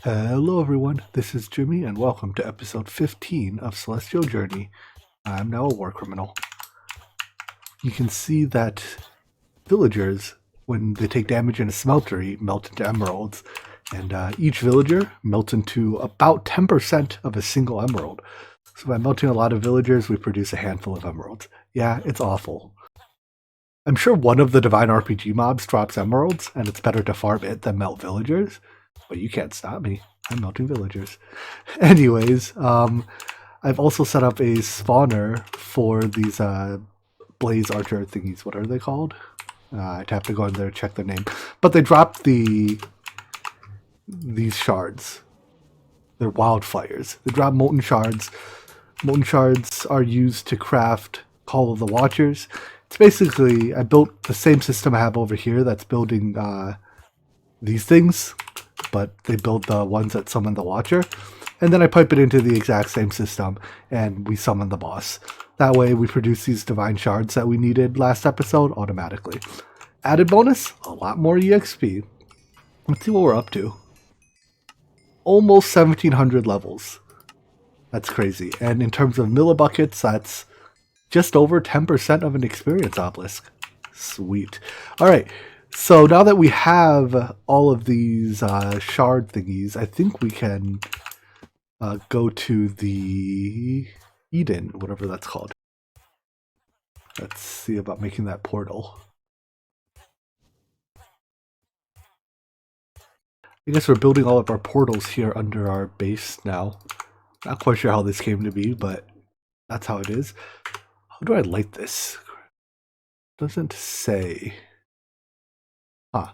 Hello everyone, this is Jimmy and welcome to episode 15 of Celestial Journey. I'm now a war criminal. You can see that villagers, when they take damage in a smeltery, melt into emeralds, and each villager melts into about 10% of a single emerald. So by melting a lot of villagers, we produce a handful of emeralds. Yeah, it's awful. I'm sure one of the Divine RPG mobs drops emeralds, and it's better to farm it than melt villagers. But you can't stop me. I'm melting villagers. Anyways, I've also set up a spawner for these blaze archer thingies. What are they called? I'd have to go in there and check their name. But they drop these shards. They're wildfires. They drop molten shards. Molten shards are used to craft Call of the Watchers. It's basically, I built the same system I have over here that's building these things, but they build the ones that summon the Watcher, and then I pipe it into the exact same system, and we summon the boss. That way we produce these divine shards that we needed last episode automatically. Added bonus, a lot more EXP. Let's see what we're up to. Almost 1700 levels. That's crazy. And in terms of millibuckets, that's just over 10% of an experience obelisk. Sweet. Alright. So now that we have all of these shard thingies, I think we can go to the Eden, whatever that's called. Let's see about making that portal. I guess we're building all of our portals here under our base now. Not quite sure how this came to be, but that's how it is. How do I light this? Doesn't say. Huh.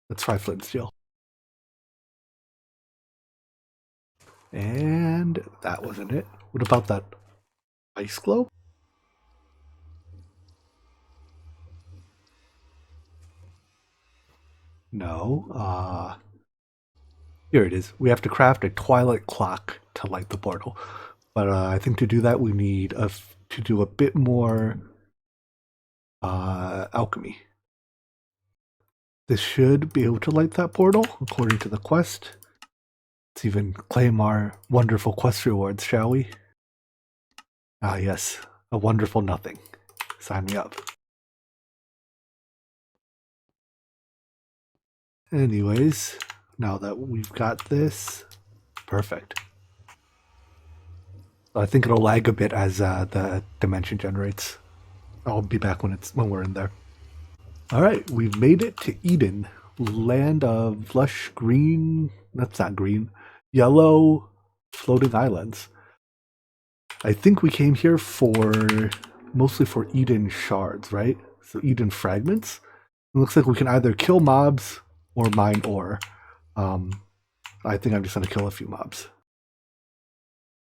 Let's try flint and steel. And that wasn't it. What about that ice globe? No. Here it is. We have to craft a Twilight Clock to light the portal. But I think to do that we need to do a bit more alchemy. This should be able to light that portal, according to the quest. Let's even claim our wonderful quest rewards, shall we? Ah yes, a wonderful nothing. Sign me up. Anyways, now that we've got this, perfect. So I think it'll lag a bit as the dimension generates. I'll be back when we're in there. Alright, we've made it to Eden, land of lush green, that's not green, yellow floating islands. I think we came here mostly for Eden shards, right? So Eden fragments. It looks like we can either kill mobs or mine ore. I think I'm just going to kill a few mobs.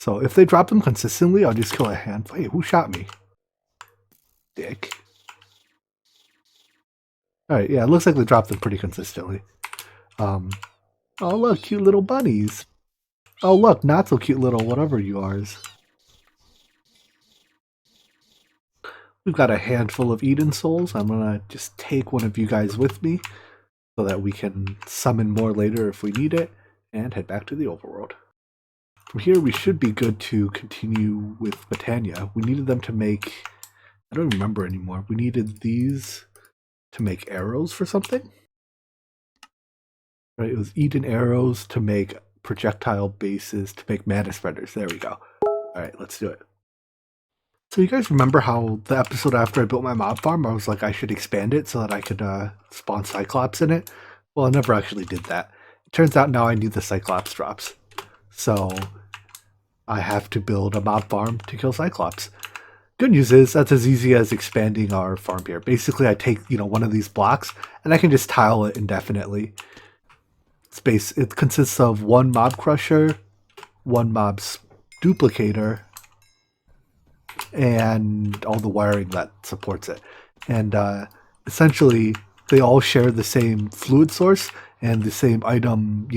So if they drop them consistently, I'll just kill a handful. Hey, who shot me? Dick. Alright, yeah, it looks like they drop them pretty consistently. Oh look, cute little bunnies. Oh look, not so cute little whatever you are. We've got a handful of Eden souls. I'm gonna just take one of you guys with me so that we can summon more later if we need it, and head back to the overworld. From here we should be good to continue with Botania. We needed them to make, I don't remember anymore, we needed these to make arrows for something? Right, it was Eden arrows to make projectile bases to make mana spreaders. There we go. Alright, let's do it. So you guys remember how the episode after I built my mob farm, I was like I should expand it so that I could spawn Cyclops in it? Well, I never actually did that. It turns out now I need the Cyclops drops. So I have to build a mob farm to kill Cyclops. Good news is that's as easy as expanding our farm here. Basically, I take one of these blocks and I can just tile it indefinitely. It consists of one mob crusher, one mob duplicator, and all the wiring that supports it. And essentially, they all share the same fluid source and the same item,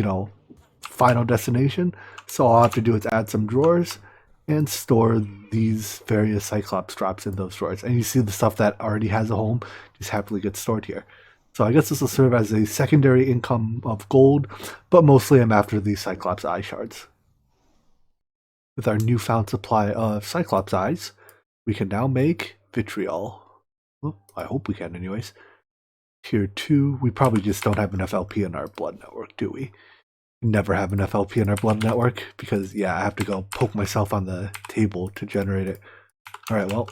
final destination. So all I have to do is add some drawers and store these various Cyclops drops in those drawers. And you see the stuff that already has a home just happily gets stored here. So I guess this will serve as a secondary income of gold, but mostly I'm after these Cyclops Eye shards. With our newfound supply of Cyclops Eyes, we can now make vitriol. Well, I hope we can anyways. Tier 2, we probably just don't have enough LP in our blood network, do we? Never have enough LP in our blood network because, yeah, I have to go poke myself on the table to generate it. Alright, well,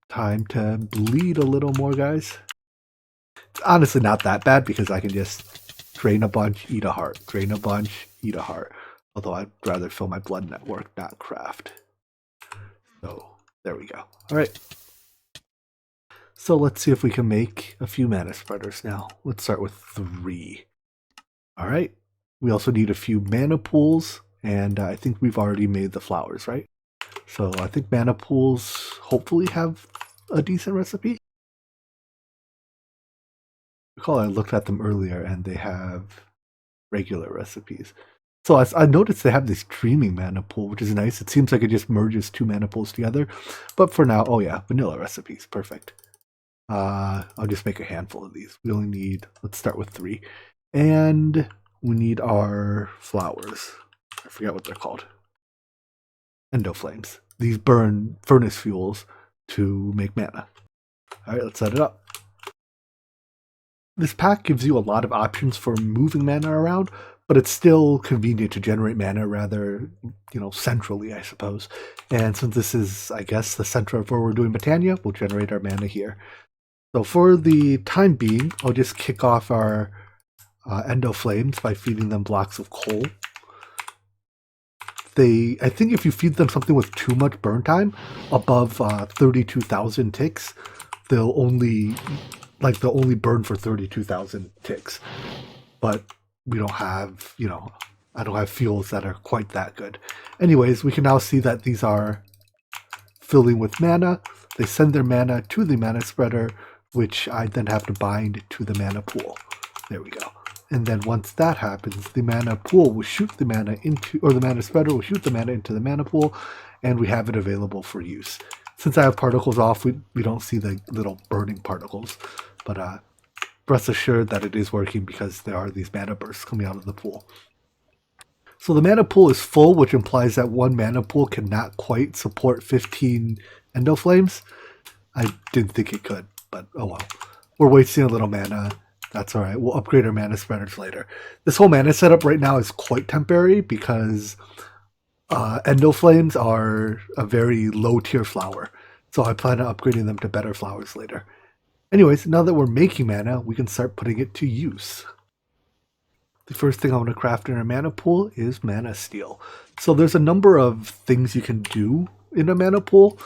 time to bleed a little more, guys. It's honestly not that bad because I can just drain a bunch, eat a heart, drain a bunch, eat a heart. Although I'd rather fill my blood network, not craft. So, there we go. Alright. So let's see if we can make a few mana spreaders now. Let's start with 3. Alright. We also need a few mana pools, and I think we've already made the flowers, right? So I think mana pools hopefully have a decent recipe. Recall I looked at them earlier and they have regular recipes. So I noticed they have this dreaming mana pool, which is nice. It seems like it just merges 2 mana pools together. But for now, oh yeah, vanilla recipes, perfect. I'll just make a handful of these. We only need, let's start with 3. And we need our flowers. I forget what they're called. Endoflames. These burn furnace fuels to make mana. Alright, let's set it up. This pack gives you a lot of options for moving mana around, but it's still convenient to generate mana rather, centrally, I suppose. And since this is, I guess, the center of where we're doing Botania, we'll generate our mana here. So for the time being, I'll just kick off our Endoflames by feeding them blocks of coal. I think if you feed them something with too much burn time, above 32,000 ticks, they'll only burn for 32,000 ticks. But we don't have, I don't have fuels that are quite that good. Anyways, we can now see that these are filling with mana. They send their mana to the mana spreader, which I then have to bind to the mana pool. There we go. And then once that happens, the mana pool will shoot the mana into, or the mana spreader will shoot the mana into the mana pool, and we have it available for use. Since I have particles off, we don't see the little burning particles, but rest assured that it is working because there are these mana bursts coming out of the pool. So the mana pool is full, which implies that one mana pool cannot quite support 15 Endoflames. I didn't think it could, but oh well. We're wasting a little mana. That's alright. We'll upgrade our mana spreaders later. This whole mana setup right now is quite temporary because Endoflames are a very low tier flower. So I plan on upgrading them to better flowers later. Anyways, now that we're making mana, we can start putting it to use. The first thing I want to craft in our mana pool is mana steel. So there's a number of things you can do in a mana pool.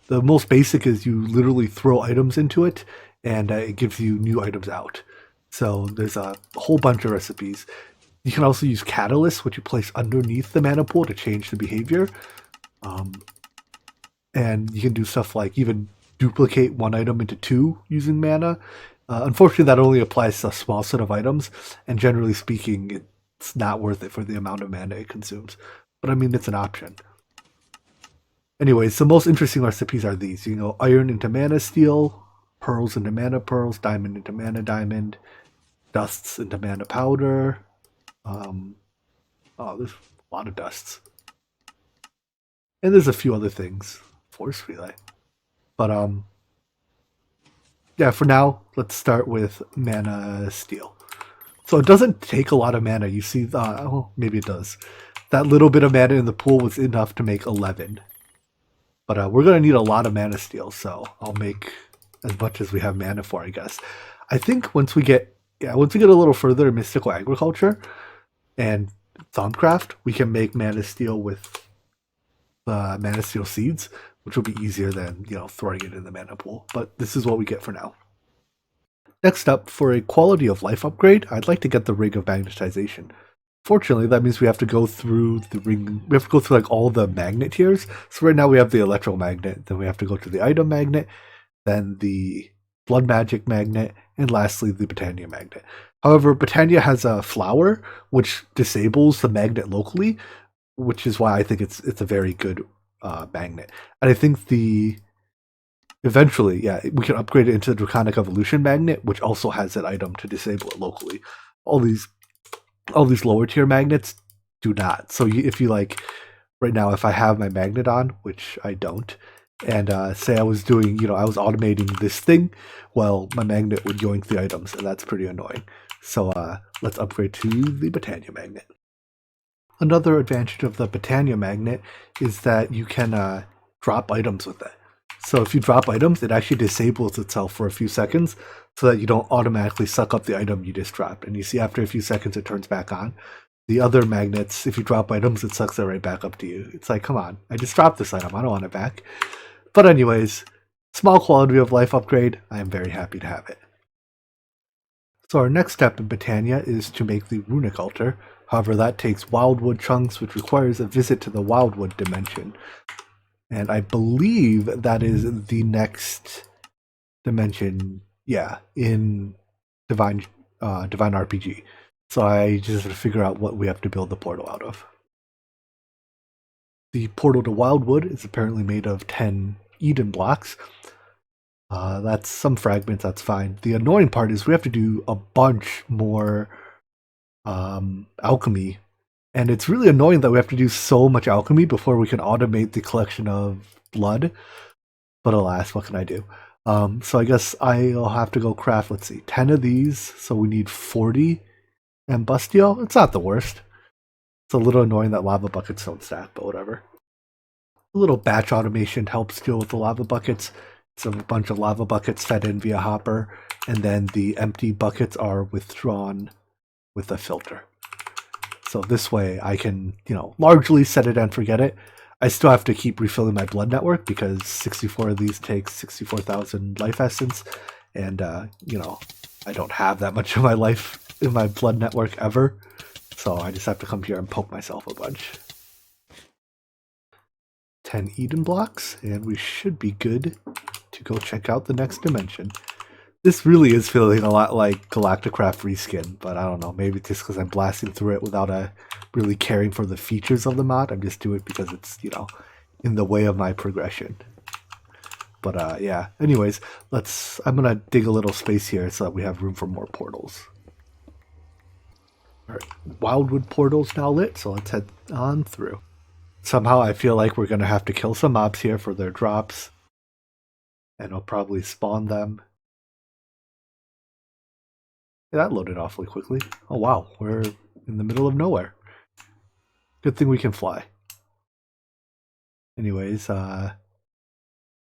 The most basic is you literally throw items into it, and it gives you new items out. So there's a whole bunch of recipes. You can also use catalysts, which you place underneath the mana pool to change the behavior. And you can do stuff like even duplicate one item into 2 using mana. Unfortunately, that only applies to a small set of items, and generally speaking, it's not worth it for the amount of mana it consumes. But I mean, it's an option. Anyways, the most interesting recipes are these. You can go iron into mana steel, pearls into mana pearls, diamond into mana diamond, dusts into mana powder. There's a lot of dusts. And there's a few other things. Force relay. But yeah, for now, let's start with mana steel. So it doesn't take a lot of mana. You see, maybe it does. That little bit of mana in the pool was enough to make 11. But we're going to need a lot of mana steel, so I'll make as much as we have mana for, I guess. I think once we get a little further in Mystical Agriculture and Thaumcraft, we can make mana steel with mana steel seeds, which will be easier than throwing it in the mana pool. But this is what we get for now. Next up, for a quality of life upgrade, I'd like to get the Ring of Magnetization. Fortunately, that means we have to go through the ring. We have to go through like all the magnet tiers. So right now we have the electromagnet, then we have to go to the item magnet, then the blood magic magnet, and lastly the Botania magnet. However, Botania has a flower which disables the magnet locally, which is why I think it's a very good magnet. And I think the Eventually, yeah, we can upgrade it into the Draconic Evolution Magnet, which also has an item to disable it locally. All these lower tier magnets do not. So if you like, right now, if I have my magnet on, which I don't, and say I was doing, I was automating this thing, well, my magnet would yoink the items, and that's pretty annoying. So let's upgrade to the Britannia magnet. Another advantage of the Britannia magnet is that you can drop items with it. So if you drop items, it actually disables itself for a few seconds so that you don't automatically suck up the item you just dropped. And you see after a few seconds it turns back on. The other magnets, if you drop items, it sucks it right back up to you. It's like, come on, I just dropped this item. I don't want it back. But anyways, small quality of life upgrade. I am very happy to have it. So our next step in Britannia is to make the Runic Altar. However, that takes Wildwood chunks, which requires a visit to the Wildwood dimension. And I believe that is the next dimension, yeah, in Divine RPG. So I just have to figure out what we have to build the portal out of. The portal to Wildwood is apparently made of 10 Eden blocks. That's some fragments, that's fine. The annoying part is we have to do a bunch more alchemy. And it's really annoying that we have to do so much alchemy before we can automate the collection of blood. But alas, what can I do? So I guess I'll have to go craft, let's see, 10 of these. So we need 40 Ambustio. It's not the worst. It's a little annoying that lava buckets don't stack, but whatever. A little batch automation helps deal with the lava buckets. It's a bunch of lava buckets fed in via hopper, and then the empty buckets are withdrawn with a filter. So this way I can, largely set it and forget it. I still have to keep refilling my blood network because 64 of these takes 64,000 life essence, and I don't have that much of my life in my blood network ever. So I just have to come here and poke myself a bunch. 10 Eden blocks, and we should be good to go check out the next dimension. This really is feeling a lot like Galacticraft reskin, but I don't know, maybe just because I'm blasting through it without really caring for the features of the mod. I'm just doing it because it's, in the way of my progression. But yeah, anyways, I'm going to dig a little space here so that we have room for more portals. Alright, Wildwood portal's now lit, so let's head on through. Somehow I feel like we're going to have to kill some mobs here for their drops. And I'll probably spawn them. Yeah, that loaded awfully quickly. Oh wow, we're in the middle of nowhere. Good thing we can fly. Anyways,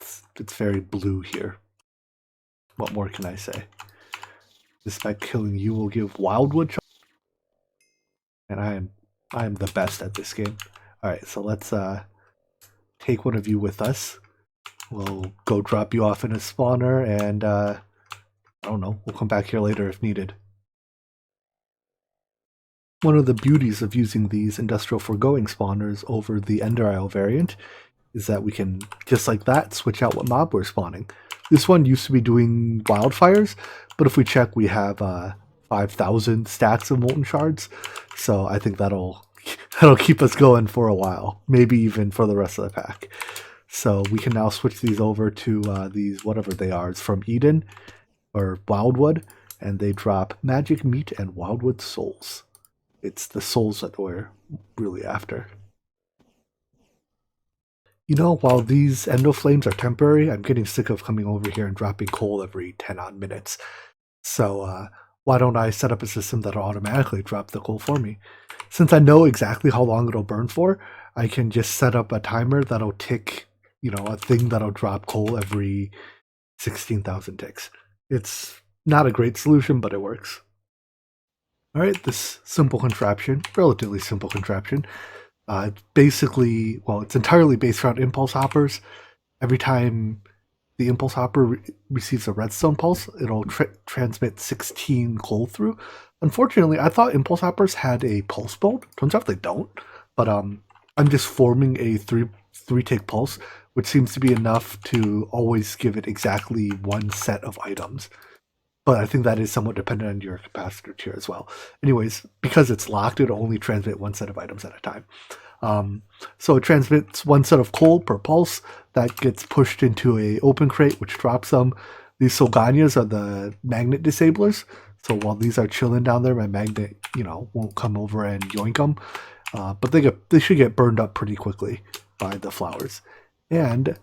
it's very blue here. What more can I say? Despite killing you will give Wildwood chance. And I am the best at this game. Alright, so let's take one of you with us. We'll go drop you off in a spawner, and I don't know, we'll come back here later if needed. One of the beauties of using these industrial foregoing spawners over the Ender Isle variant is that we can, just like that, switch out what mob we're spawning. This one used to be doing wildfires, but if we check, we have 5,000 stacks of molten shards, so I think that'll keep us going for a while, maybe even for the rest of the pack. So we can now switch these over to these, whatever they are. It's from Eden or Wildwood, and they drop magic meat and Wildwood souls. It's the souls that we're really after. While these endo flames are temporary, I'm getting sick of coming over here and dropping coal every 10 odd minutes. So why don't I set up a system that'll automatically drop the coal for me? Since I know exactly how long it'll burn for, I can just set up a timer that'll tick, a thing that'll drop coal every 16,000 ticks. It's not a great solution, but it works. Alright, this simple contraption, relatively simple contraption, basically, it's entirely based around impulse hoppers. Every time the impulse hopper receives a redstone pulse, it'll transmit 16 coal through. Unfortunately, I thought impulse hoppers had a pulse bolt. Turns out they don't. But I'm just forming a three tick pulse, which seems to be enough to always give it exactly one set of items. But I think that is somewhat dependent on your capacitor tier as well. Anyways, because it's locked, it'll only transmit one set of items at a time. So it transmits one set of coal per pulse that gets pushed into a open crate, which drops them. These Solganias are the magnet disablers. So while these are chilling down there, my magnet, won't come over and yoink them. But they should get burned up pretty quickly by the flowers. And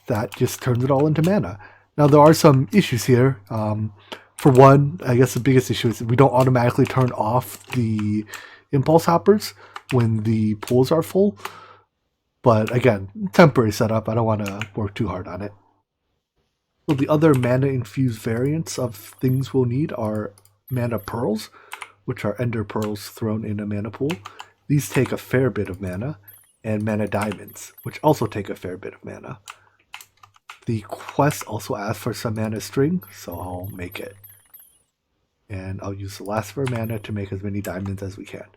that just turns it all into mana. Now there are some issues here. For one, I guess the biggest issue is we don't automatically turn off the impulse hoppers when the pools are full. But again, temporary setup. I don't want to work too hard on it. So the other mana-infused variants of things we'll need are mana pearls, which are ender pearls thrown in a mana pool. These take a fair bit of mana, and mana diamonds, which also take a fair bit of mana. The quest also asks for some mana string, so I'll make it. And I'll use the last of our mana to make as many diamonds as we can.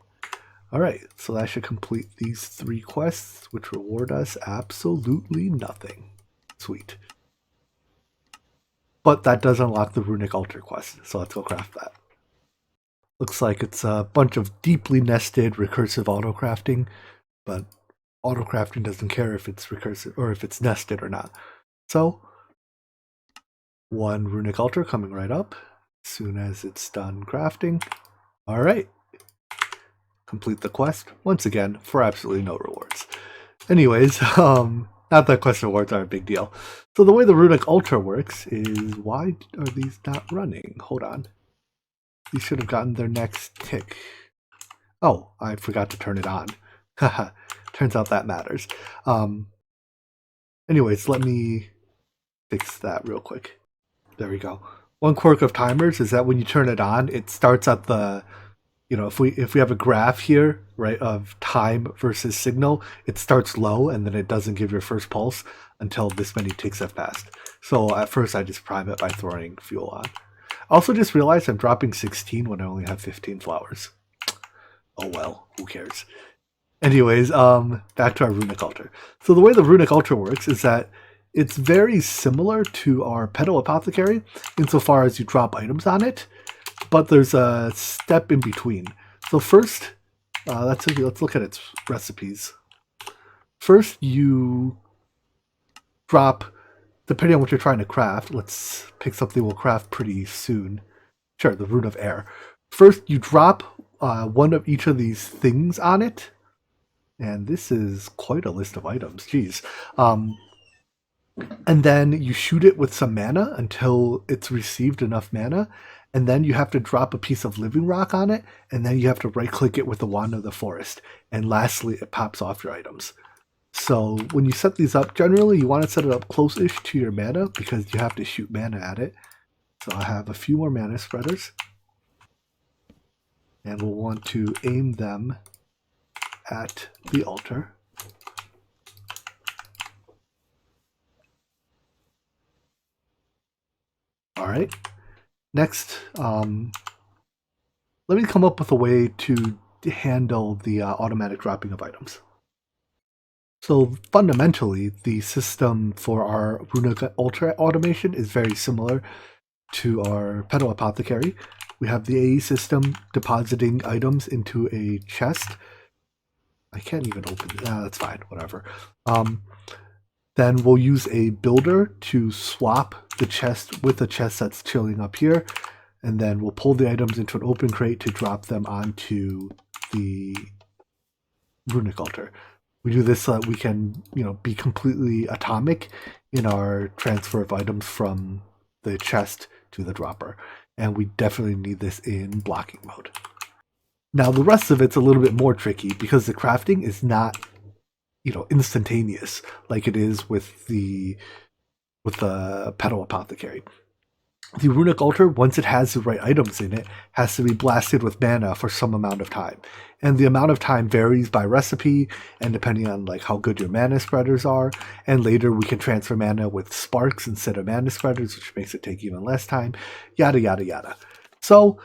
Alright, so that should complete these 3 quests, which reward us absolutely nothing. Sweet. But that does unlock the Runic Altar quest, so let's go craft that. Looks like it's a bunch of deeply nested recursive auto-crafting, but auto-crafting doesn't care if it's recursive or if it's nested or not. So, 1 Runic Altar coming right up as soon as it's done crafting. Alright. Complete the quest, once again, for absolutely no rewards. Anyways, not that quest rewards are a big deal. So the way the Runic Altar works is, why are these not running? Hold on. These should have gotten their next tick. Oh, I forgot to turn it on. Haha, turns out that matters. Anyways, let me fix that real quick. There we go. One quirk of timers is that when you turn it on, it starts at the, if we have a graph here, right, of time versus signal, it starts low and then it doesn't give your first pulse until this many ticks have passed. So at first I just prime it by throwing fuel on. I also just realized I'm dropping 16 when I only have 15 flowers. Oh well, who cares? Anyways, back to our Runic Altar. So the way the Runic Altar works is that it's very similar to our Petal Apothecary insofar as you drop items on it, but there's a step in between. So first, let's look at its recipes. First, you drop, depending on what you're trying to craft, let's pick something we'll craft pretty soon. Sure, the Rune of Air. First, you drop one of each of these things on it, and this is quite a list of items, geez. And then you shoot it with some mana until it's received enough mana, and then you have to drop a piece of living rock on it, and then you have to right-click it with the Wand of the Forest, and lastly, it pops off your items. So when you set these up, generally you want to set it up close-ish to your mana because you have to shoot mana at it. So I have a few more mana spreaders, and we'll want to aim them at the altar. Alright, next, let me come up with a way to handle the automatic dropping of items. So fundamentally, the system for our Runic Altar automation is very similar to our Petal Apothecary. We have the AE system depositing items into a chest. I can't even open it. That's fine, whatever. Then we'll use a builder to swap the chest with the chest that's chilling up here. And then we'll pull the items into an open crate to drop them onto the Runic Altar. We do this so that we can, be completely atomic in our transfer of items from the chest to the dropper. And we definitely need this in blocking mode. Now the rest of it's a little bit more tricky because the crafting is not, instantaneous like it is with the Petal Apothecary. The Runic Altar, once it has the right items in it, has to be blasted with mana for some amount of time. And the amount of time varies by recipe and depending on how good your mana spreaders are. And later we can transfer mana with sparks instead of mana spreaders, which makes it take even less time. Yada, yada, yada. So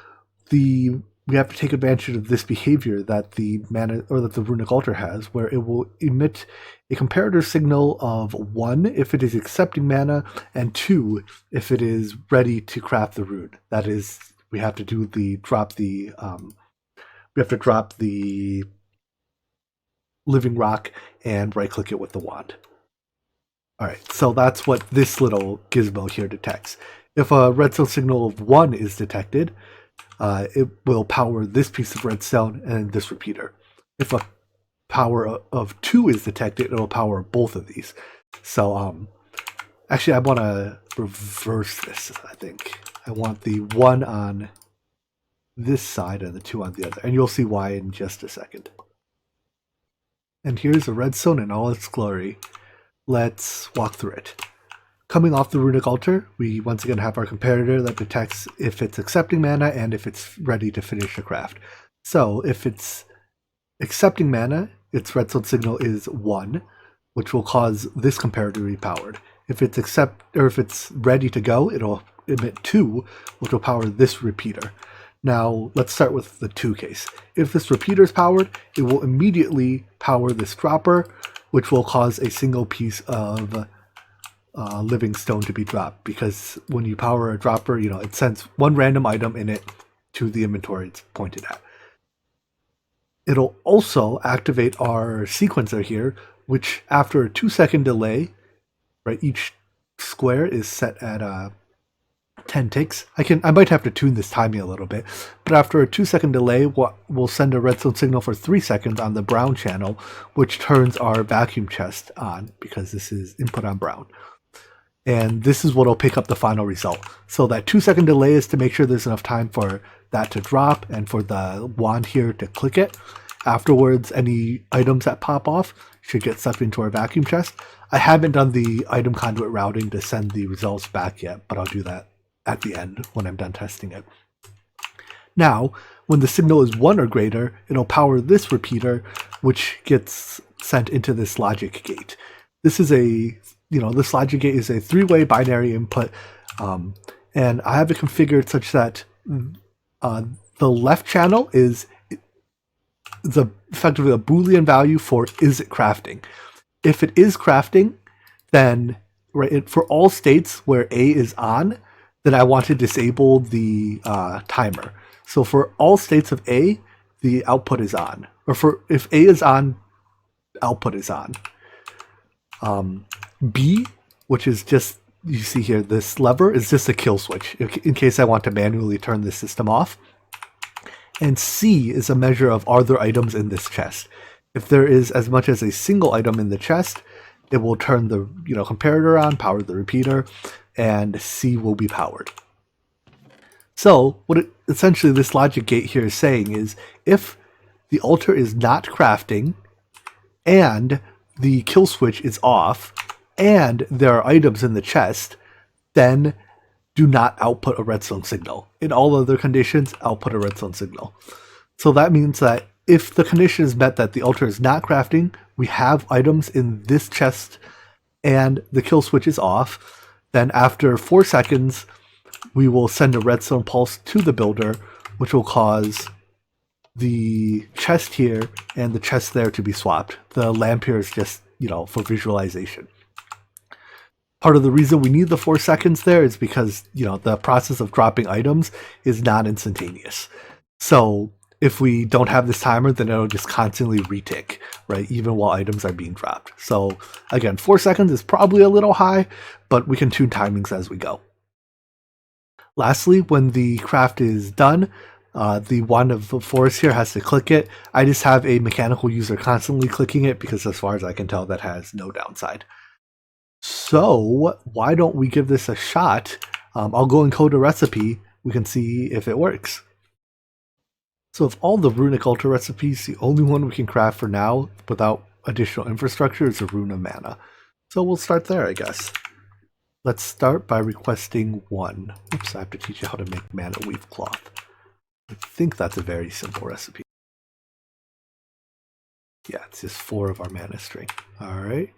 we have to take advantage of this behavior that the Runic Altar has, where it will emit a comparator signal of 1 if it is accepting mana, and 2 if it is ready to craft the rune. That is, we have to drop the living rock and right click it with the wand. Alright, so that's what this little gizmo here detects. If a redstone signal of 1 is detected, it will power this piece of redstone and this repeater. If a power of 2 is detected, it'll power both of these. So actually I want to reverse this, I think. I want the 1 on this side and the 2 on the other, and you'll see why in just a second. And here's a redstone in all its glory. Let's walk through it. Coming off the Runic Altar, we once again have our comparator that detects if it's accepting mana and if it's ready to finish the craft. So if it's accepting mana, its redstone signal is 1, which will cause this comparator to be powered. If it's ready to go, it'll emit 2, which will power this repeater. Now let's start with the 2 case. If this repeater is powered, it will immediately power this dropper, which will cause a single piece of living stone to be dropped, because when you power a dropper, it sends one random item in it to the inventory it's pointed at. It'll also activate our sequencer here, which after a 2-second delay, right, each square is set at 10 ticks. I might have to tune this timing a little bit, but after a 2-second delay, we'll send a redstone signal for 3 seconds on the brown channel, which turns our vacuum chest on, because this is input on brown. And this is what will pick up the final result. So that 2-second delay is to make sure there's enough time for that to drop and for the wand here to click it. Afterwards, any items that pop off should get sucked into our vacuum chest. I haven't done the item conduit routing to send the results back yet, but I'll do that at the end when I'm done testing it. Now, when the signal is 1 or greater, it'll power this repeater, which gets sent into this logic gate. This logic gate is a 3-way binary input, and I have it configured such that the left channel is effectively a Boolean value for is it crafting. If it is crafting, then for all states where A is on, then I want to disable the timer. So for all states of A, the output is on. Or if A is on, output is on. B, which is just, you see here, this lever is just a kill switch in case I want to manually turn the system off. And C is a measure of are there items in this chest. If there is as much as a single item in the chest, it will turn the comparator on, power the repeater, and C will be powered. So what essentially this logic gate here is saying is if the altar is not crafting and the kill switch is off and there are items in the chest, then do not output a redstone signal. In all other conditions, output a redstone signal. So that means that if the condition is met that the altar is not crafting, we have items in this chest, and the kill switch is off, then after 4 seconds, we will send a redstone pulse to the builder, which will cause the chest here and the chest there to be swapped. The lamp here is just, for visualization. Part of the reason we need the 4 seconds there is because, the process of dropping items is not instantaneous. So if we don't have this timer, then it'll just constantly retick, right? Even while items are being dropped. So again, 4 seconds is probably a little high, but we can tune timings as we go. Lastly, when the craft is done, the wand of the forest here has to click it. I just have a mechanical user constantly clicking it because as far as I can tell, that has no downside. So why don't we give this a shot? I'll go and code a recipe. We can see if it works. So of all the Runic Altar recipes, the only one we can craft for now without additional infrastructure is a Rune of Mana. So we'll start there, I guess. Let's start by requesting 1. Oops, I have to teach you how to make mana weave cloth. I think that's a very simple recipe. Yeah, it's just 4 of our mana string. Alright.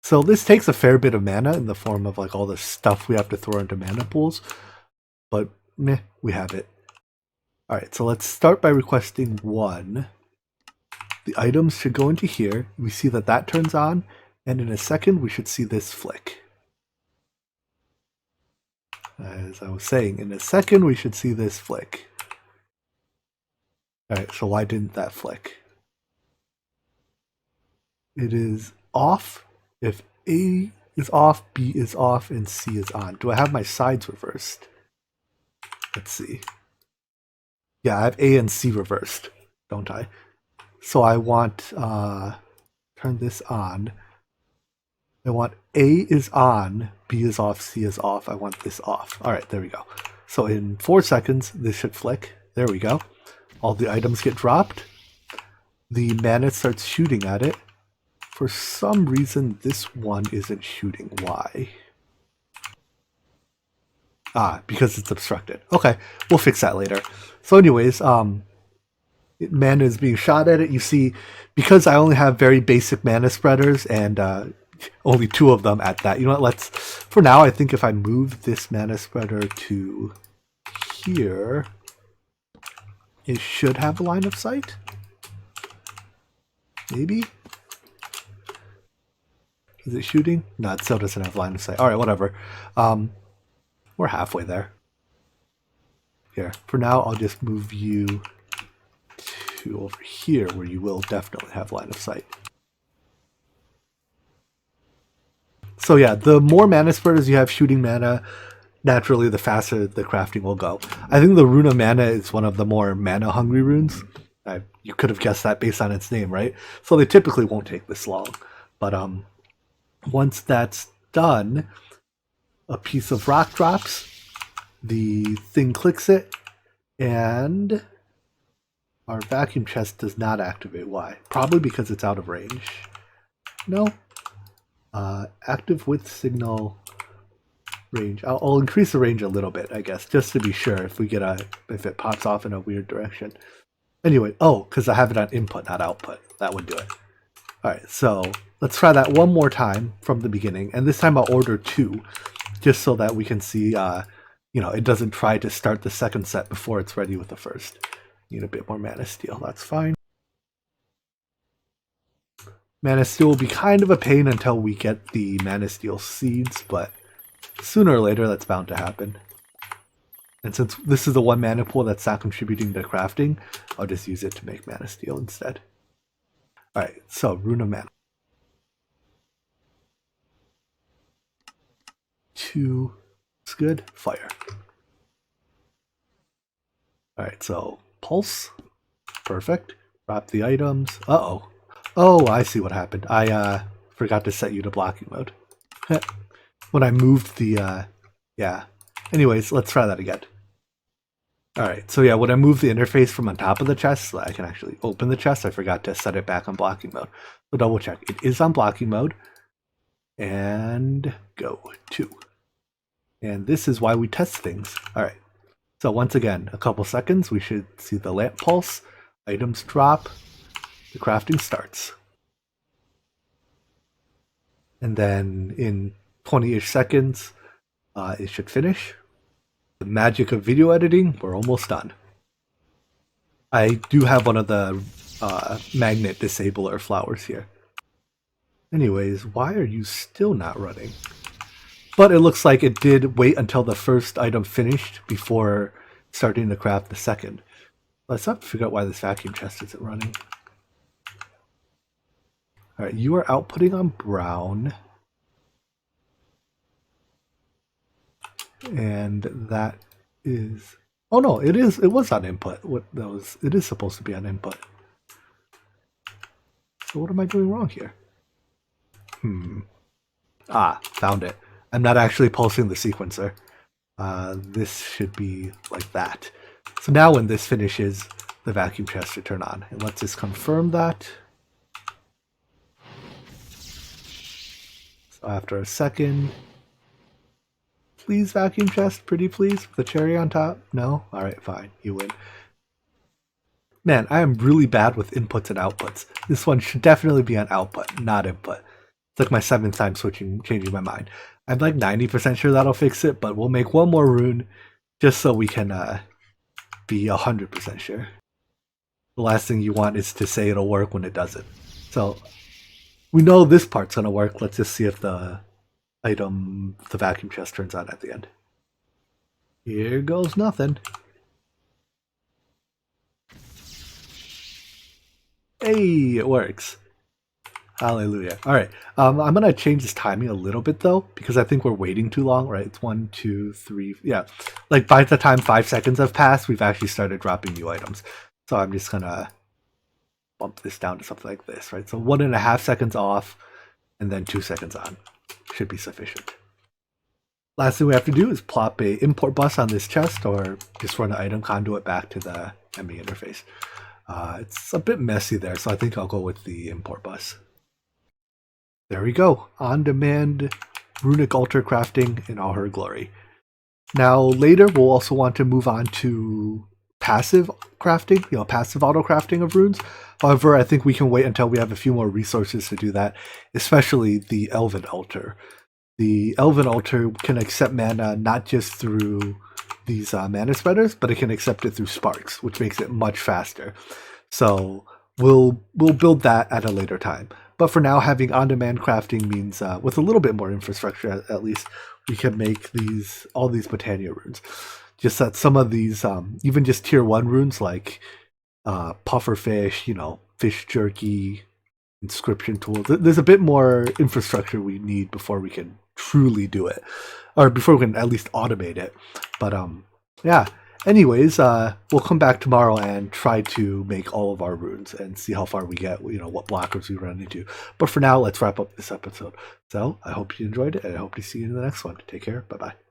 So this takes a fair bit of mana in the form of all the stuff we have to throw into mana pools. But meh, we have it. Alright, so let's start by requesting 1. The items should go into here. We see that turns on, and in a second we should see this flick. As I was saying, in a second we should see this flick. Alright, so why didn't that flick? it is off. If A is off, B is off, and C is on. Do I have my sides reversed? Let's see. Yeah, I have A and C reversed, don't I? So I want, turn this on. I want A is on, B is off, C is off. I want this off. All right, there we go. So in 4 seconds, this should flick. There we go. All the items get dropped. The mana starts shooting at it. For some reason, this one isn't shooting. Why? Ah, because it's obstructed. Okay, we'll fix that later. So anyways, mana is being shot at it. You see, because I only have very basic mana spreaders and only 2 of them at that. You know what, for now, I think if I move this mana spreader to here, it should have a line of sight. Maybe? Is it shooting? No, it still doesn't have line of sight. All right, whatever. We're halfway there. Here, for now, I'll just move you to over here where you will definitely have line of sight. So yeah, the more mana spreaders you have shooting mana, naturally the faster the crafting will go. I think the Rune of Mana is one of the more mana hungry runes. You could have guessed that based on its name, right? So they typically won't take this long. But once that's done, a piece of rock drops, the thing clicks it, and our vacuum chest does not activate. Why? Probably because it's out of range. No. Active with signal range. I'll increase the range a little bit, I guess, just to be sure if it pops off in a weird direction. Anyway, because I have it on input, not output. That would do it. All right, so let's try that one more time from the beginning, and this time I'll order 2, just so that we can see, it doesn't try to start the second set before it's ready with the first. Need a bit more mana steel. That's fine. Mana steel will be kind of a pain until we get the mana steel seeds, but sooner or later that's bound to happen. And since this is the 1 mana pool that's not contributing to crafting, I'll just use it to make mana steel instead. Alright, so Rune of Mana. 2 is good. Fire. Alright, so Pulse. Perfect. Drop the items. Uh-oh. Oh, I see what happened. I forgot to set you to blocking mode. When I moved the, yeah. Anyways, let's try that again. Alright, so yeah, when I moved the interface from on top of the chest so that I can actually open the chest, I forgot to set it back on blocking mode. So double check. It is on blocking mode. And go. 2. And this is why we test things. Alright. So once again, a couple seconds, we should see the lamp pulse. Items drop. The crafting starts. And then in 20-ish seconds, it should finish. The magic of video editing, we're almost done. I do have one of the magnet disabler flowers here. Anyways, why are you still not running? But it looks like it did wait until the first item finished before starting to craft the second. Let's have to figure out why this vacuum chest isn't running. Alright, you are outputting on brown. And that is... Oh no, it was on input. It is supposed to be on input. So what am I doing wrong here? Found it. I'm not actually pulsing the sequencer. This should be like that. So now when this finishes, the vacuum chest should turn on. And let's just confirm that. So after a second, please vacuum chest, pretty please, with a cherry on top. No? Alright, fine, you win. Man, I am really bad with inputs and outputs. This one should definitely be on output, not input. It's like my 7th time changing my mind. I'm like 90% sure that'll fix it, but we'll make one more rune just so we can be 100% sure. The last thing you want is to say it'll work when it doesn't. So we know this part's gonna work. Let's just see if the vacuum chest turns on at the end. Here goes nothing. Hey, it works. Hallelujah. All right. I'm going to change this timing a little bit, though, because I think we're waiting too long, right? It's 1, 2, 3. Yeah. Like by the time 5 seconds have passed, we've actually started dropping new items. So I'm just going to bump this down to something like this, right? So 1.5 seconds off and then 2 seconds on. Should be sufficient. Last thing we have to do is plop a import bus on this chest or just run an item conduit back to the ME interface. It's a bit messy there, so I think I'll go with the import bus. There we go. On-demand Runic altar crafting in all her glory. Now, later, we'll also want to move on to passive crafting, passive auto crafting of runes. However, I think we can wait until we have a few more resources to do that, especially the Elven Altar. The Elven Altar can accept mana not just through these mana spreaders, but it can accept it through sparks, which makes it much faster. So we'll build that at a later time. But for now, having on-demand crafting means with a little bit more infrastructure, at least, we can make all these Botania runes. Just that some of these, even just tier 1 runes like pufferfish, fish jerky, inscription tools. There's a bit more infrastructure we need before we can truly do it, or before we can at least automate it. But yeah. Anyways, we'll come back tomorrow and try to make all of our runes and see how far we get, what blockers we run into. But for now, let's wrap up this episode. So I hope you enjoyed it, and I hope to see you in the next one. Take care. Bye-bye.